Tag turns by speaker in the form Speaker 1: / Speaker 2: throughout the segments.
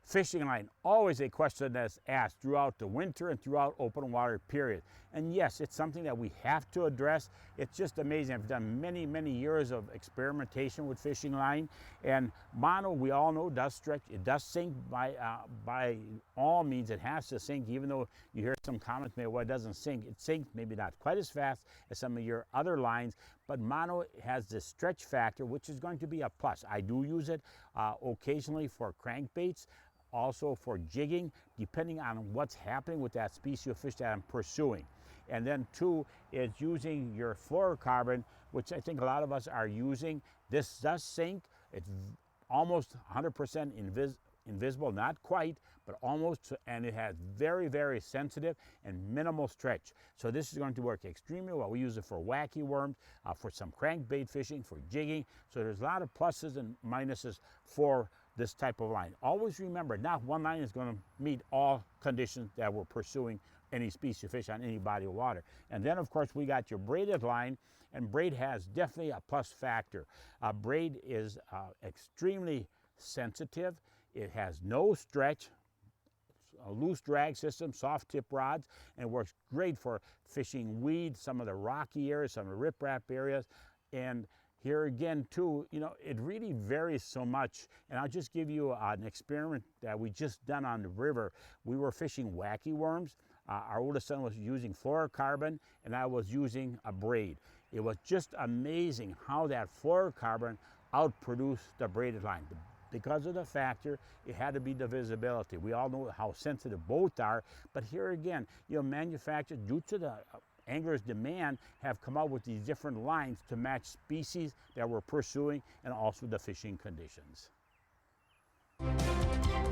Speaker 1: Fishing line, always a question that's asked throughout the winter and throughout open water period. And yes, it's something that we have to address. It's just amazing. I've done many, many years of experimentation with fishing line. And mono, we all know, does stretch. It does sink by all means. It has to sink, even though you hear some comments maybe, well, it doesn't sink. It sinks maybe not quite as fast as some of your other lines, but mono has this stretch factor, which is going to be a plus. I do use it occasionally for crankbaits, also for jigging, depending on what's happening with that species of fish that I'm pursuing. And then two is using your fluorocarbon, which I think a lot of us are using. This does sink. It's almost 100% invisible, not quite, but almost, and it has very, very sensitive and minimal stretch. So this is going to work extremely well. We use it for wacky worms, for some crankbait fishing, for jigging. So there's a lot of pluses and minuses for this type of line. Always remember, not one line is going to meet all conditions that we're pursuing any species of fish on any body of water. And then, of course, we got your braided line, and braid has definitely a plus factor. Braid is extremely sensitive. It has no stretch, a loose drag system, soft tip rods, and it works great for fishing weed, some of the rocky areas, some of the riprap areas. And here again, too, you know, it really varies so much. And I'll just give you an experiment that we just done on the river. We were fishing wacky worms. Our oldest son was using fluorocarbon, and I was using a braid. It was just amazing how that fluorocarbon outproduced the braided line. Because of the factor, it had to be the visibility. We all know how sensitive both are, but here again, you know, manufacturers, due to the anglers' demand, have come out with these different lines to match species that we're pursuing and also the fishing conditions.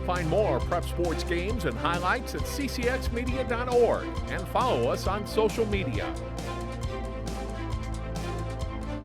Speaker 2: Find more prep sports games and highlights at ccxmedia.org and follow us on social media.